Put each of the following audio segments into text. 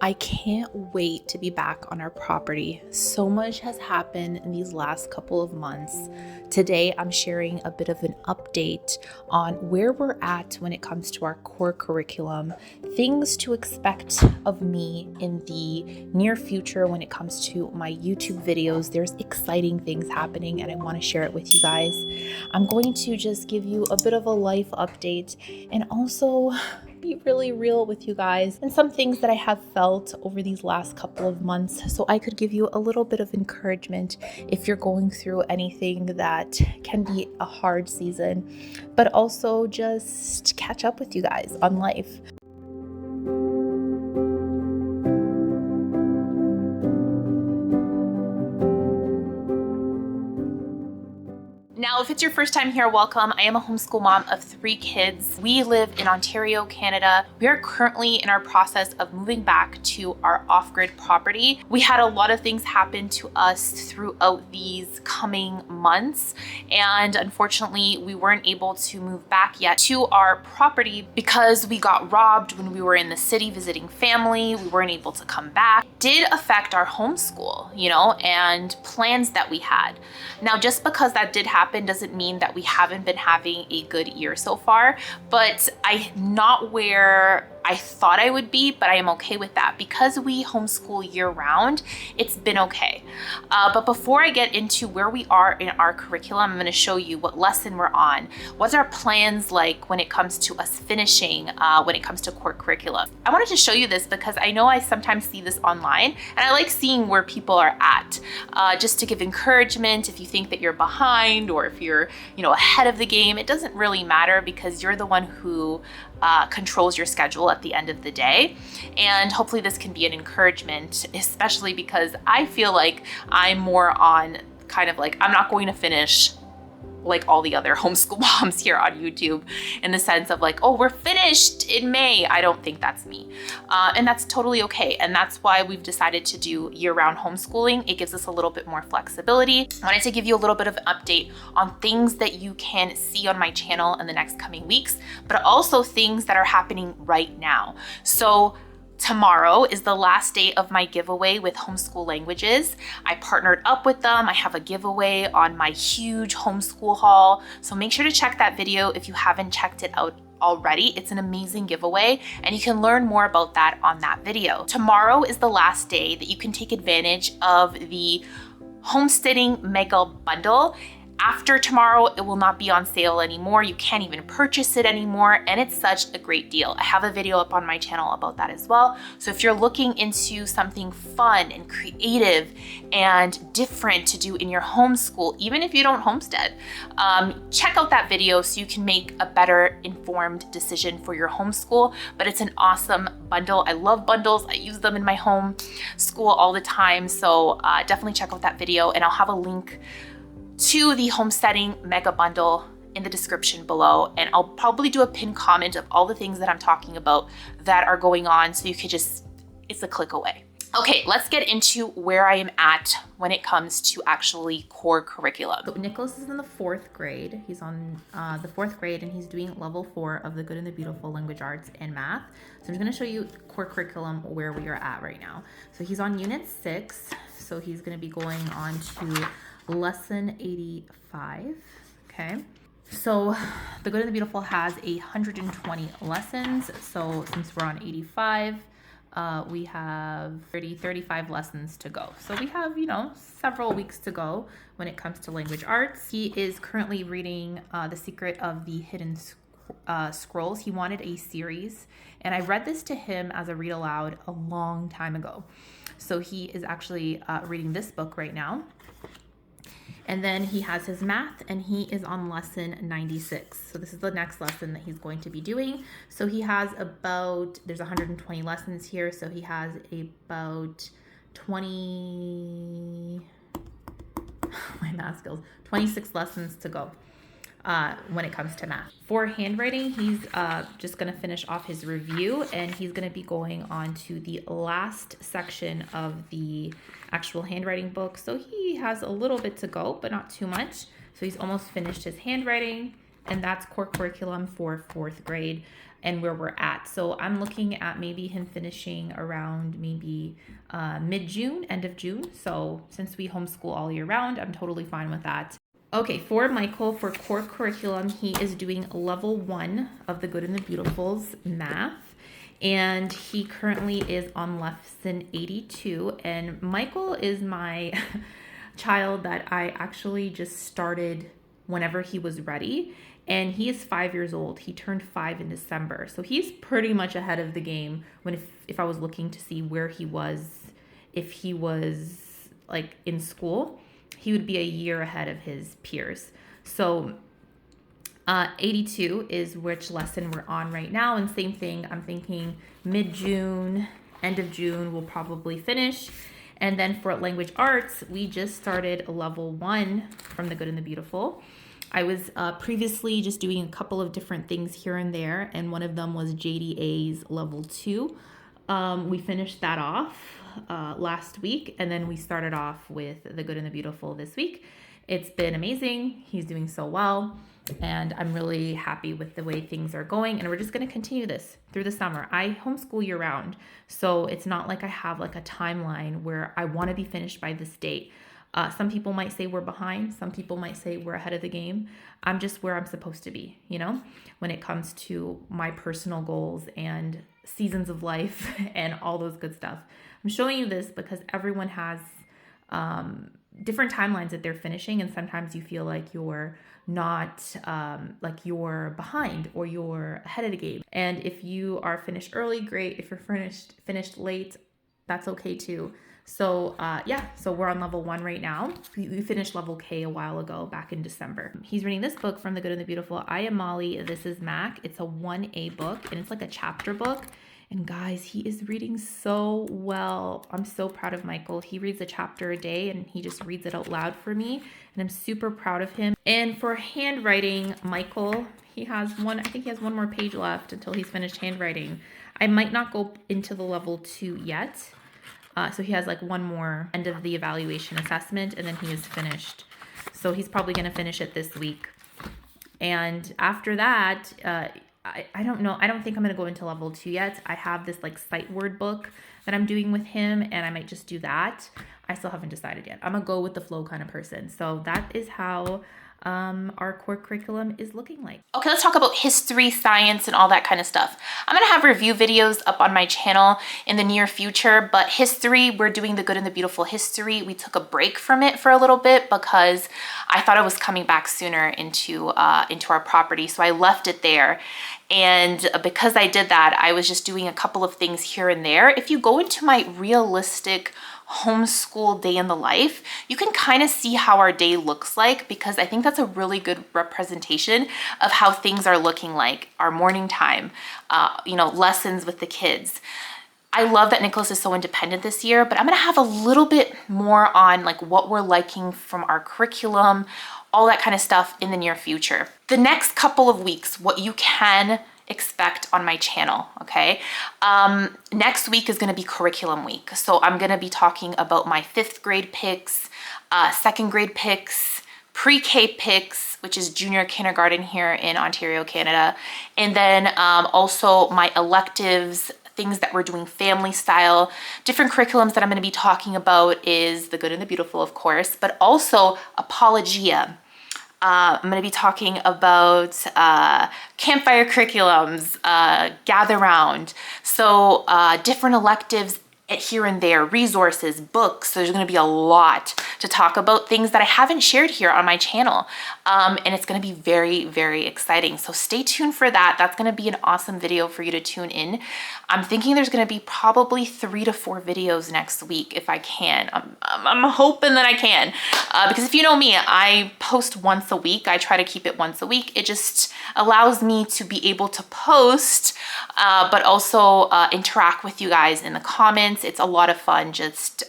I can't wait to be back on our property. So much has happened in these last couple of months. Today, I'm sharing a bit of an update on where we're at when it comes to our core curriculum, things to expect of me in the near future when it comes to my YouTube videos. There's exciting things happening and I want to share it with you guys. I'm going to just give you a bit of a life update and also be really real with you guys and some things that I have felt over these last couple of months, so I could give you a little bit of encouragement if you're going through anything that can be a hard season, but also just catch up with you guys on life. Now, if it's your first time here, welcome. I am a homeschool mom of 3 kids. We live in Ontario, Canada. We are currently in our process of moving back to our off-grid property. We had a lot of things happen to us throughout these coming months, and unfortunately, we weren't able to move back yet to our property because we got robbed when we were in the city visiting family. We weren't able to come back. It did affect our homeschool, and plans that we had. Now, just because that did happen doesn't mean that we haven't been having a good year so far, but I'm not where I thought I would be, but I am okay with that. Because we homeschool year round, it's been okay. But before I get into where we are in our curriculum, I'm gonna show you what lesson we're on. What's our plans like when it comes to us finishing, when it comes to core curriculum. I wanted to show you this because I know I sometimes see this online and I like seeing where people are at, just to give encouragement if you think that you're behind or if you're ahead of the game. It doesn't really matter because you're the one who controls your schedule at the end of the day. And hopefully this can be an encouragement, especially because I feel like I'm more on kind of like, I'm not going to finish like all the other homeschool moms here on YouTube in the sense of like, oh, we're finished in May. I don't think that's me. And that's totally okay. And that's why we've decided to do year-round homeschooling. It gives us a little bit more flexibility. I wanted to give you a little bit of an update on things that you can see on my channel in the next coming weeks, but also things that are happening right now. So tomorrow is the last day of my giveaway with Homeschool Languages. I partnered up with them. I have a giveaway on my huge homeschool haul. So make sure to check that video if you haven't checked it out already. It's an amazing giveaway and you can learn more about that on that video. Tomorrow is the last day that you can take advantage of the Homesteading Mega Bundle. After tomorrow, it will not be on sale anymore. You can't even purchase it anymore, and it's such a great deal. I have a video up on my channel about that as well. So if you're looking into something fun and creative and different to do in your homeschool, even if you don't homestead, check out that video so you can make a better informed decision for your homeschool. But it's an awesome bundle. I love bundles. I use them in my homeschool all the time. So definitely check out that video, and I'll have a link to the Homesteading Mega Bundle in the description below. And I'll probably do a pinned comment of all the things that I'm talking about that are going on, so you could just, it's a click away. Okay, let's get into where I am at when it comes to actually core curriculum. So Nicholas is in the 4th grade. He's on the 4th grade and he's doing level 4 of the Good and the Beautiful Language Arts and Math. So I'm just gonna show you core curriculum where we are at right now. So he's on unit 6. So he's gonna be going on to lesson 85, okay? So the Good and the Beautiful has 120 lessons. So since we're on 85, we have 35 lessons to go. So we have, several weeks to go when it comes to language arts. He is currently reading The Secret of the Hidden Scrolls. He wanted a series, and I read this to him as a read aloud a long time ago. So he is actually reading this book right now. And then he has his math, and he is on lesson 96. So this is the next lesson that he's going to be doing. So he has there's 120 lessons here. So he has about 26 lessons to go when it comes to math. For handwriting, he's just gonna finish off his review, and he's gonna be going on to the last section of the actual handwriting book. So he has a little bit to go, but not too much. So he's almost finished his handwriting, and that's core curriculum for 4th grade. and where we're at. So I'm looking at maybe him finishing around maybe mid-June, end of June. So since we homeschool all year round, I'm totally fine with that. Okay, for Michael, for core curriculum, he is doing level 1 of the Good and the Beautifuls math. And he currently is on lesson 82. And Michael is my child that I actually just started whenever he was ready. And he is 5 years old. He turned 5 in December. So he's pretty much ahead of the game when if I was looking to see where he was, if he was like in school, he would be a year ahead of his peers. So 82 is which lesson we're on right now. And same thing, I'm thinking mid-June, end of June, we'll probably finish. And then for language arts, we just started level 1 from the Good and the Beautiful. I was previously just doing a couple of different things here and there, and one of them was JDA's level 2. We finished that off last week, and then we started off with the Good and the Beautiful this week. It's been amazing. He's doing so well, and I'm really happy with the way things are going, and we're just going to continue this through the summer. I homeschool year round, so it's not like I have like a timeline where I want to be finished by this date. Some people might say we're behind. Some people might say we're ahead of the game. I'm just where I'm supposed to be, you know, when it comes to my personal goals and seasons of life and all those good stuff. I'm showing you this because everyone has different timelines that they're finishing, and sometimes you feel like you're not like you're behind or you're ahead of the game. And if you are finished early, great. If you're finished late, that's okay too. So so we're on level 1 right now. We finished level K a while ago, back in December. He's reading this book from the Good and the Beautiful. I am Molly, this is Mac. It's a 1A book, and it's like a chapter book. And guys, he is reading so well. I'm so proud of Michael. He reads a chapter a day, and he just reads it out loud for me. And I'm super proud of him. And for handwriting, Michael, I think he has one more page left until he's finished handwriting. I might not go into the level 2 yet. So he has like one more end of the evaluation assessment, and then he is finished. So he's probably going to finish it this week. And after that, I don't know. I don't think I'm going to go into level 2 yet. I have this like sight word book that I'm doing with him, and I might just do that. I still haven't decided yet. I'm a go with the flow kind of person. So that is how our core curriculum is looking like. Okay, let's talk about history, science, and all that kind of stuff. I'm gonna have review videos up on my channel in the near future, but history, we're doing the Good and the Beautiful history. We took a break from it for a little bit because I thought it was coming back sooner into our property, so I left it there. And because I did that, I was just doing a couple of things here and there. If you go into my realistic homeschool day in the life, you can kind of see how our day looks like, because I think that's a really good representation of how things are looking like, our morning time, lessons with the kids. I love that Nicholas is so independent this year, but I'm gonna have a little bit more on like what we're liking from our curriculum, all that kind of stuff in the near future. The next couple of weeks, what you can expect on my channel, okay? Next week is gonna be curriculum week. So I'm gonna be talking about my 5th grade picks, 2nd grade picks, pre-K picks, which is junior kindergarten here in Ontario, Canada. And then also my electives, things that we're doing family style. Different curriculums that I'm gonna be talking about is the Good and the Beautiful, of course, but also Apologia. I'm going to be talking about campfire curriculums, gather round. So different electives here and there, resources, books. So there's going to be a lot to talk about, things that I haven't shared here on my channel. And it's going to be very, very exciting. So stay tuned for that. That's going to be an awesome video for you to tune in. I'm thinking there's going to be probably 3 to 4 videos next week if I can. I'm hoping that I can. Because if you know me, I post once a week. I try to keep it once a week. It just allows me to be able to post, but also interact with you guys in the comments. It's a lot of fun, just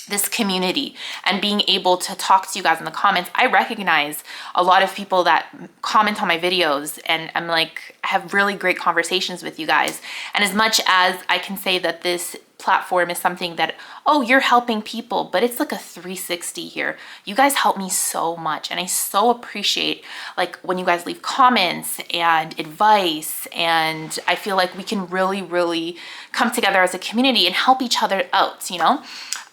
this community and being able to talk to you guys in the comments. I recognize a lot of people that comment on my videos, and I'm like, I have really great conversations with you guys. And as much as I can say that this platform is something that, oh, you're helping people, but it's like a 360 here. You guys help me so much, and I so appreciate like when you guys leave comments and advice, and I feel like we can really come together as a community and help each other out, you know?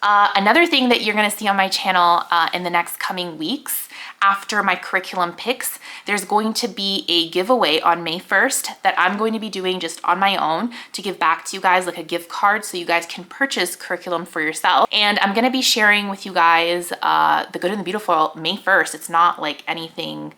Another thing that you're gonna see on my channel in the next coming weeks, after my curriculum picks, there's going to be a giveaway on May 1st that I'm going to be doing just on my own to give back to you guys, like a gift card so you guys can purchase curriculum for yourself. And I'm gonna be sharing with you guys the good and the beautiful May 1st. It's not like anything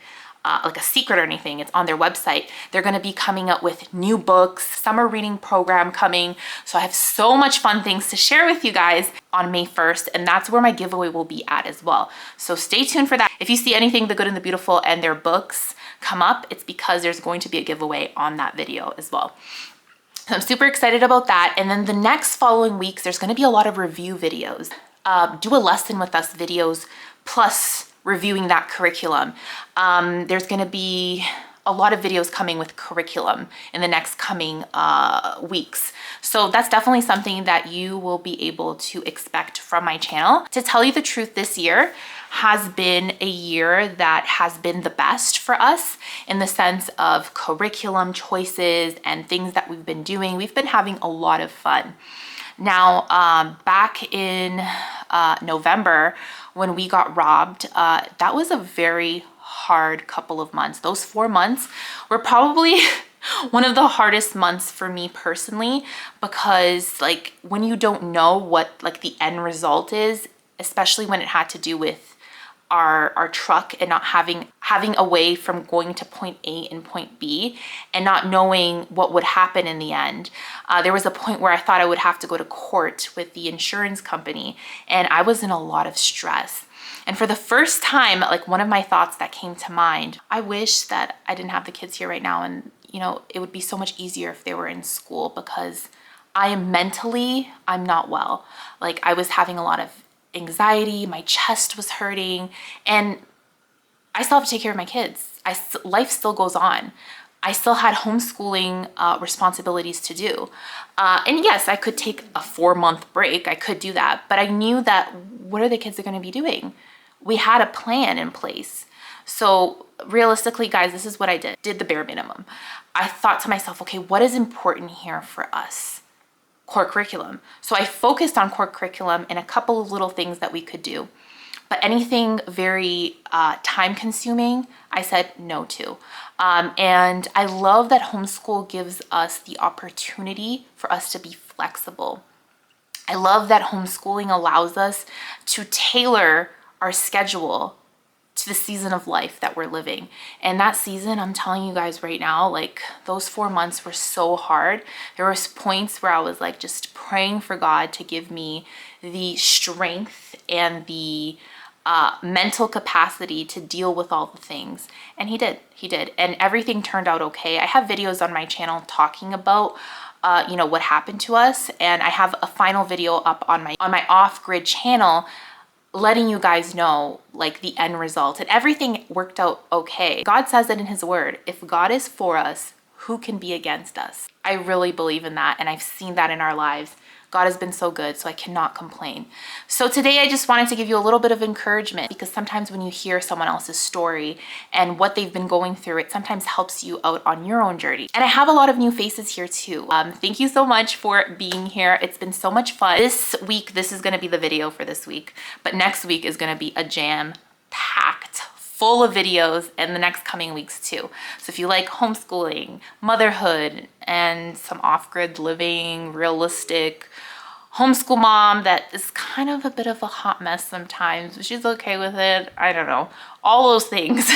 like a secret or anything. It's on their website. They're going to be coming up with new books, summer reading program coming. So I have so much fun things to share with you guys on May 1st, and that's where my giveaway will be at as well. So stay tuned for that. If you see anything The Good and the Beautiful and their books come up, it's because there's going to be a giveaway on that video as well. So I'm super excited about that. And then the next following weeks, there's going to be a lot of review videos. Do a lesson with us videos plus reviewing that curriculum. There's going to be a lot of videos coming with curriculum in the next coming weeks. So that's definitely something that you will be able to expect from my channel. To tell you the truth, this year has been a year that has been the best for us in the sense of curriculum choices and things that we've been doing. We've been having a lot of fun. Now, back in November, when we got robbed, that was a very hard couple of months. Those 4 months were probably one of the hardest months for me personally, because like when you don't know what like the end result is, especially when it had to do with our truck and not having a way from going to point A and point B and not knowing what would happen in the end. There was a point where I thought I would have to go to court with the insurance company, and I was in a lot of stress. And for the first time, like one of my thoughts that came to mind, I wish that I didn't have the kids here right now, and you know, it would be so much easier if they were in school, because I'm not well. Like I was having a lot of anxiety, my chest was hurting, and I still have to take care of my kids. Life still goes on. I still had homeschooling responsibilities to do. And yes, I could take a 4-month break. I could do that, but I knew that what are the kids going to be doing? We had a plan in place. So realistically, guys, this is what I did the bare minimum. I thought to myself, okay, what is important here for us? Core curriculum. So I focused on core curriculum and a couple of little things that we could do. But anything very time consuming, I said no to. And I love that homeschool gives us the opportunity for us to be flexible. I love that homeschooling allows us to tailor our schedule to the season of life that we're living. And that season, I'm telling you guys right now, like those 4 months were so hard. There was points where I was like just praying for God to give me the strength and the mental capacity to deal with all the things. And he did. And everything turned out okay. I have videos on my channel talking about you know, what happened to us. And I have a final video up on my off-grid channel letting you guys know like the end result, and everything worked out okay. God says it in his word. If God is for us, who can be against us? I really believe in that, and I've seen that in our lives. God has been so good, so I cannot complain. So today I just wanted to give you a little bit of encouragement, because sometimes when you hear someone else's story and what they've been going through, it sometimes helps you out on your own journey. And I have a lot of new faces here too. Thank you so much for being here. It's been so much fun. This week, this is gonna be the video for this week, but next week is gonna be a jam-packed full of videos in the next coming weeks too. So if you like homeschooling, motherhood, and some off-grid living, realistic homeschool mom that is kind of a bit of a hot mess sometimes, but she's okay with it, I don't know, all those things,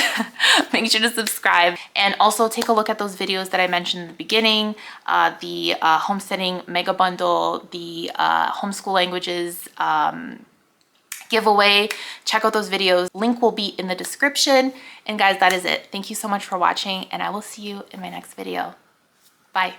make sure to subscribe. And also take a look at those videos that I mentioned in the beginning, the homesteading mega bundle, the homeschool languages giveaway. Check out those videos. Link will be in the description. And guys, that is it. Thank you so much for watching, and I will see you in my next video. Bye.